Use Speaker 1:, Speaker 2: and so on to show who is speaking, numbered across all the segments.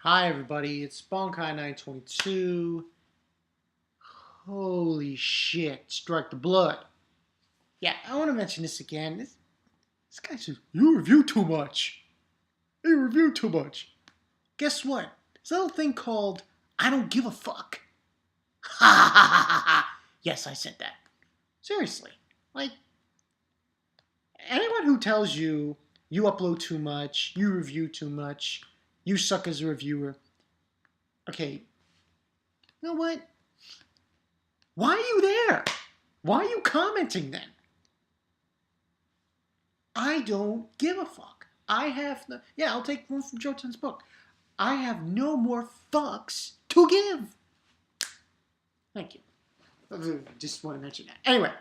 Speaker 1: Hi everybody, it's Bonkai922. Holy shit, strike the blood. Yeah, I want to mention this again. This guy says, you review too much. You review too much. Guess what? There's a little thing called I don't give a fuck. Ha ha ha ha ha. Yes, I said that. Seriously. Like, anyone who tells you you upload too much, you review too much, you suck as a reviewer. Okay, you know what? Why are you there? Why are you commenting then? I don't give a fuck. I have no. Yeah, I'll take one from Jotun's book. I have no more fucks to give. Thank you. Just want to mention that. Anyway,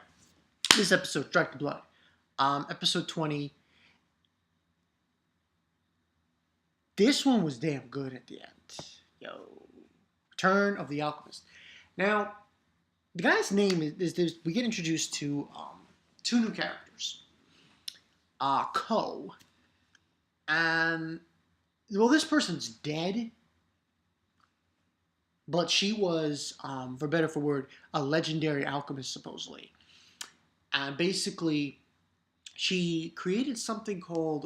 Speaker 1: this episode, Strike the Blood. Episode 20. This one was damn good at the end. Yo. Return of the Alchemist. Now, the guy's name is we get introduced to two new characters. Ko. And, well, this person's dead. But she was, for better for word, a legendary alchemist, supposedly. And basically, she created something called,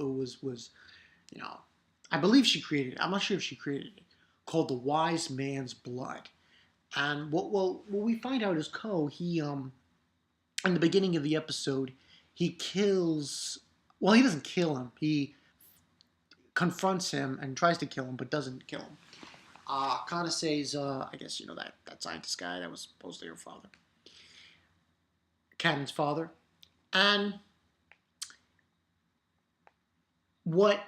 Speaker 1: I believe she created it. I'm not sure if she created it, called the Wise Man's Blood. And what we find out is Ko, he, in the beginning of the episode, he kills, well, he doesn't kill him. He confronts him and tries to kill him, but doesn't kill him. Kind of says, I guess, that scientist guy that was supposedly her father. Cannon's father. And what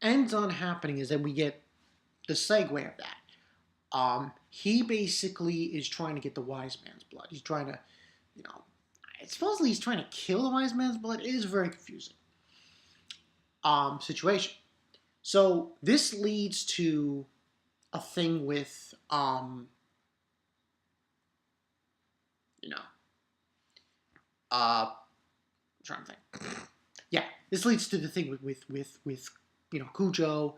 Speaker 1: ends on happening is that we get the segue of that. He basically is trying to get the wise man's blood. He's trying to, supposedly he's trying to kill the wise man's blood. It is a very confusing situation. So this leads to a thing with, I'm trying to think. Yeah, this leads to the thing with koujo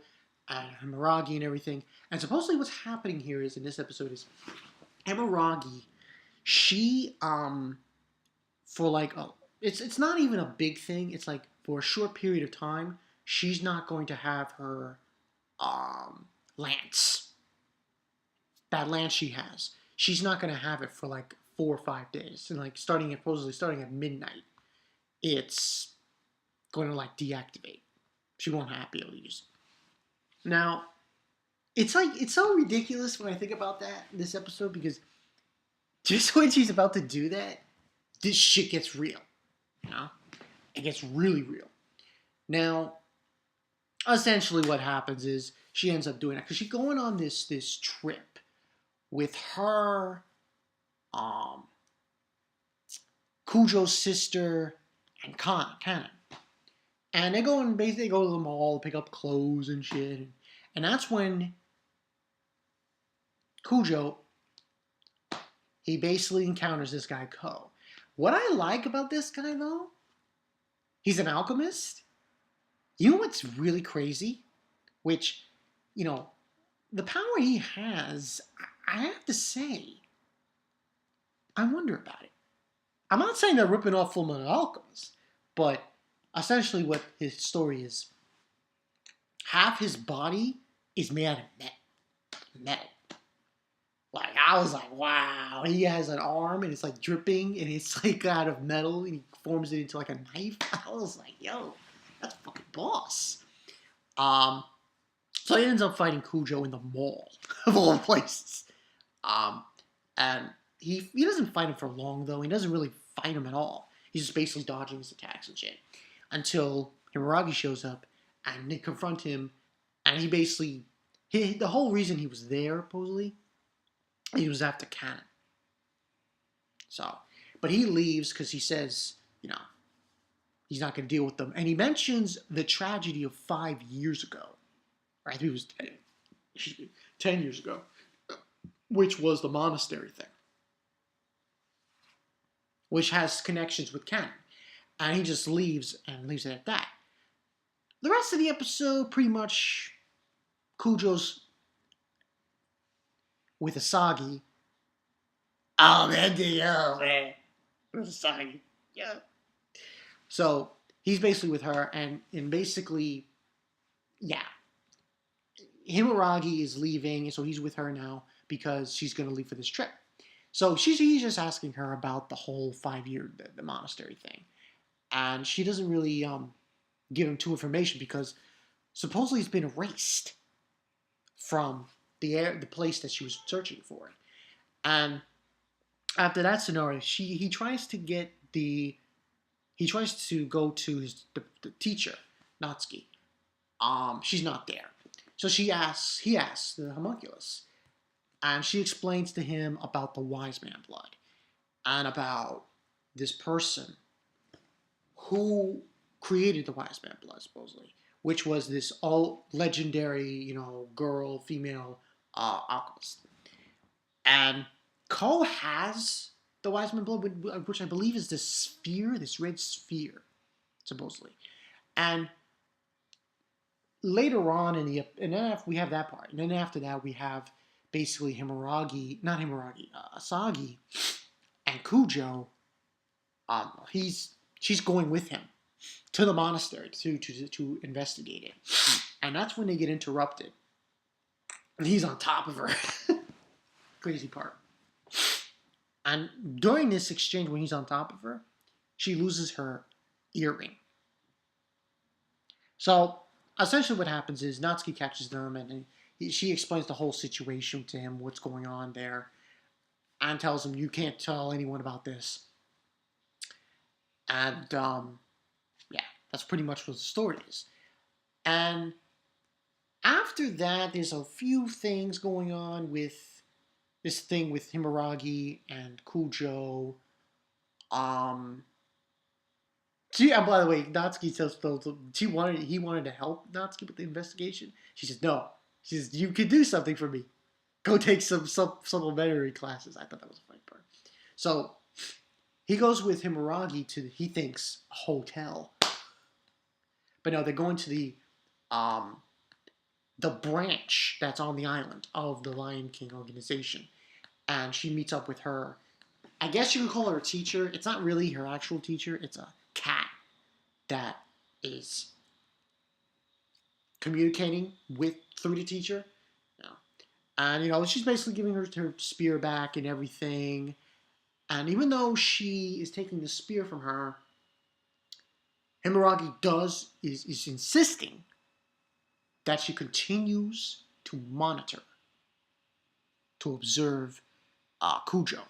Speaker 1: and hamage and everything. And supposedly what's happening here is, in this episode, is hamage, she, for like, it's not even a big thing. It's like, for a short period of time, she's not going to have her, lance. That lance she has. She's not going to have it for like 4 or 5 days. And like, supposedly starting at midnight, it's going to like deactivate. She won't be able to use it. Now, it's so ridiculous when I think about that in this episode, because just when she's about to do that, this shit gets real. It gets really real. Now, essentially what happens is she ends up doing that because she's going on this trip with her, Koujo's sister, and Cannon. And they go to the mall, pick up clothes and shit. And that's when Koujo, he basically encounters this guy, Ko. What I like about this guy, though, he's an alchemist. You know what's really crazy? Which, the power he has, I have to say, I wonder about it. I'm not saying they're ripping off Fullmetal Alchemist, but essentially what his story is, half his body is made out of metal. Like, I was like, wow, he has an arm and it's like dripping and it's like out of metal and he forms it into like a knife. I was like, yo, that's fucking boss. So he ends up fighting Koujo in the mall of all places. And he doesn't fight him for long, though. He doesn't really fight him at all. He's just basically dodging his attacks and shit. Until Himaragi shows up and they confront him. And he basically, the whole reason he was there, supposedly, he was after Cannon. So, but he leaves because he says, he's not going to deal with them. And he mentions the tragedy of 5 years ago. Right? It was 10 years ago. Which was the monastery thing. Which has connections with Cannon. And he just leaves and leaves it at that. The rest of the episode, pretty much, Koujo's with Asagi. Oh man, oh man, Asagi, yeah. So he's basically with her, and basically, yeah, Himuragi is leaving, so he's with her now because she's going to leave for this trip. So he's just asking her about the whole 5 year the monastery thing, and she doesn't really give him too information because supposedly it's been erased from the place that she was searching for. And after that scenario, he tries to go to the teacher, Natsuki. She's not there. So he asks the homunculus, and she explains to him about the wise man blood and about this person who created the wise man blood, supposedly, which was this all legendary, girl, female alchemist. And Ko has the wise man blood, which I believe is this sphere, this red sphere, supposedly. And later on and then after we have that part, and then after that we have basically Asagi and Koujo. She's going with him to the monastery to investigate it, and that's when they get interrupted, and he's on top of her. Crazy part. And during this exchange, when he's on top of her, she loses her earring. So essentially, what happens is Natsuki catches them, and she explains the whole situation to him, what's going on there, and tells him, "You can't tell anyone about this." And yeah, that's pretty much what the story is. And after that, there's a few things going on with this thing with Himuragi and Koujo. Um, by the way, Natsuki tells he wanted to help Natsuki with the investigation. She says no. She says you could do something for me. Go take some supplementary classes. I thought that was a funny part. So he goes with Himuragi to he thinks a hotel, but no, they're going to um the branch that's on the island of the Lion King organization, and she meets up with her. I guess you could call her a teacher. It's not really her actual teacher. It's a cat that is communicating with through the teacher. You know. And she's basically giving her spear back and everything. And even though she is taking the spear from her, Himuragi is insisting that she continues to monitor, to observe Koujo.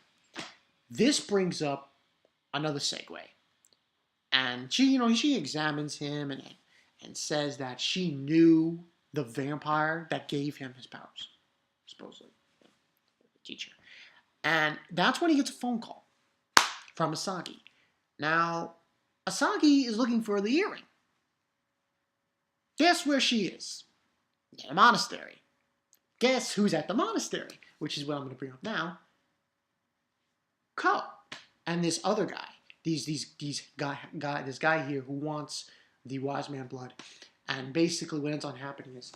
Speaker 1: This brings up another segue, and she examines him and says that she knew the vampire that gave him his powers, supposedly, the teacher. And that's when he gets a phone call from Asagi. Now, Asagi is looking for the earring. Guess where she is? In a monastery. Guess who's at the monastery? Which is what I'm going to bring up now. Ko. And this other guy. This guy here who wants the wise man blood. And basically what ends on happening is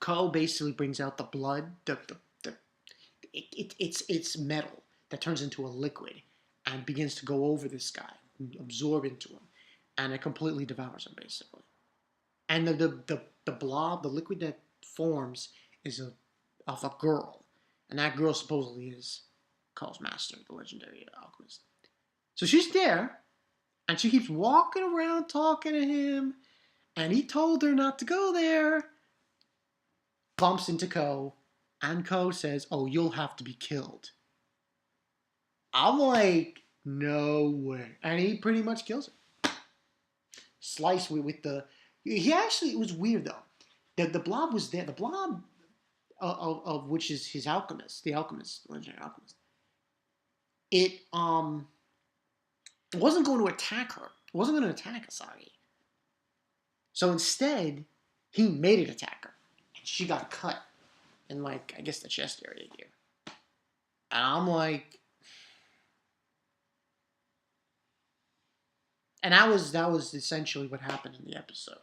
Speaker 1: Ko basically brings out the blood, it's metal that turns into a liquid and begins to go over this guy, absorb into him, and it completely devours him basically. And the blob, the liquid that forms, is of a girl, and that girl supposedly is Ko's master, the legendary alchemist. So she's there, and she keeps walking around talking to him, and he told her not to go there. Bumps into Ko, and Ko says, "Oh, you'll have to be killed." I'm like, no way. And he pretty much kills her. Slice with the... He actually, it was weird though. The blob was there. The blob of which is his alchemist, the alchemist, the legendary alchemist. It wasn't going to attack her. It wasn't going to attack Asagi. So instead, he made it attack her. And she got cut in, like, I guess the chest area here. And I'm like... And that was essentially what happened in the episode.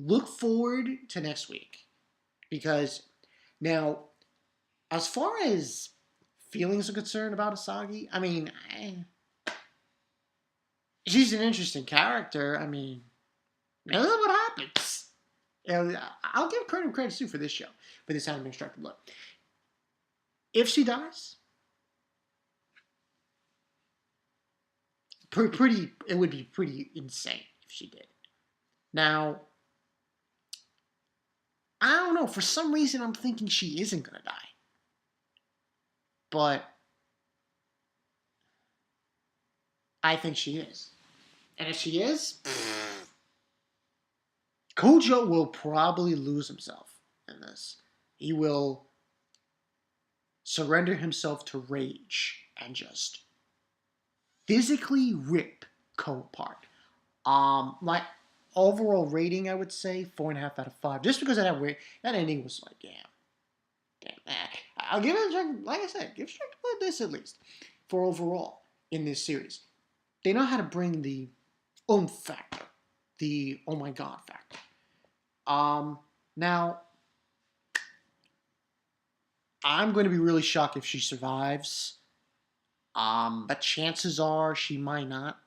Speaker 1: look forward to next week. Because now, as far as feelings are concerned about Asagi, I mean, she's an interesting character. I mean, this is what happens. I'll give credit too for this show, for this anime extracted blood. If she dies, it would be pretty insane if she did. Now, I don't know. For some reason, I'm thinking she isn't gonna die, but I think she is. And if she is, Koujo will probably lose himself in this. He will surrender himself to rage and just physically rip Ko apart. My overall rating, I would say 4.5 out of 5, just because of that ending was like, damn. I'll give it, like I said, give Strike Blood this at least for overall in this series. They know how to bring the factor, the oh my god factor. Now, I'm going to be really shocked if she survives. But chances are she might not.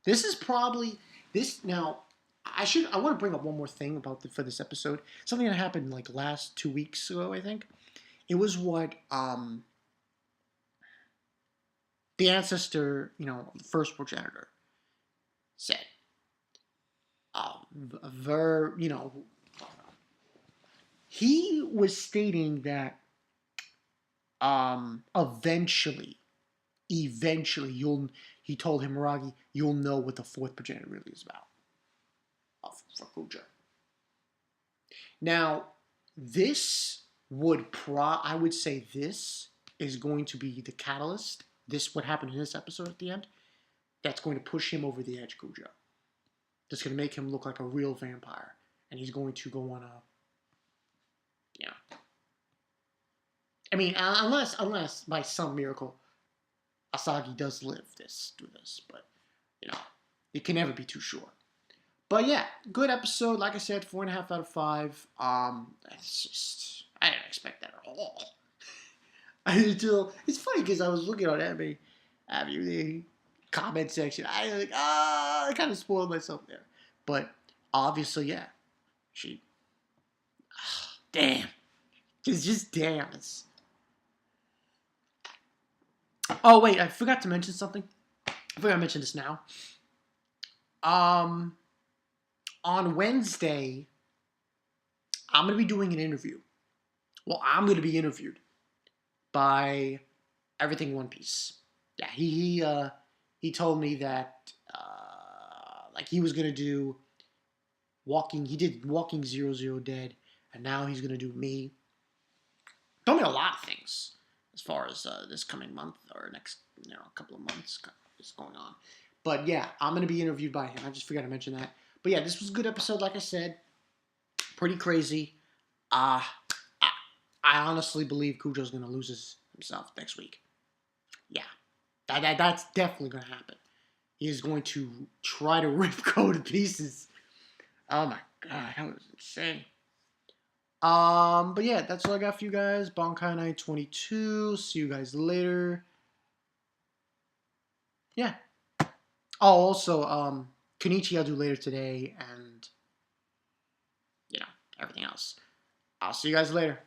Speaker 1: This is probably this now. I want to bring up one more thing for this episode. Something that happened like last 2 weeks ago, I think. It was what the ancestor, the first progenitor said. He was stating that eventually he told Himeragi, you'll know what the fourth progenitor really is about. For Koujo. Now, I would say this is going to be the catalyst. What happened in this episode at the end, that's going to push him over the edge, Koujo. That's going to make him look like a real vampire. And he's going to go on I mean, unless by some miracle, Asagi does live through this. But, you can never be too sure. But yeah, good episode. Like I said, 4.5 out of 5. That's just, I didn't expect that at all. It's funny because I was looking on anime, the comment section. I kind of spoiled myself there. But obviously, yeah, damn, it's just damn. Oh wait, I forgot to mention something. I forgot to mention this now. On Wednesday, I'm going to be doing an interview. Well, I'm going to be interviewed by Everything One Piece. Yeah, he told me that he was going to do he did Walking 00 Dead, and now he's going to do me. Told me a lot of things as far as this coming month or next couple of months is going on. But yeah, I'm going to be interviewed by him. I just forgot to mention that. But yeah, this was a good episode, like I said. Pretty crazy. I honestly believe Koujo's going to lose himself next week. Yeah, that's definitely going to happen. He is going to try to rip Ko to pieces. Oh my god, that was insane. But yeah, that's all I got for you guys. Bankai Night 22. See you guys later. Yeah. Oh, also, Kenichi I'll do later today, and everything else. I'll see you guys later.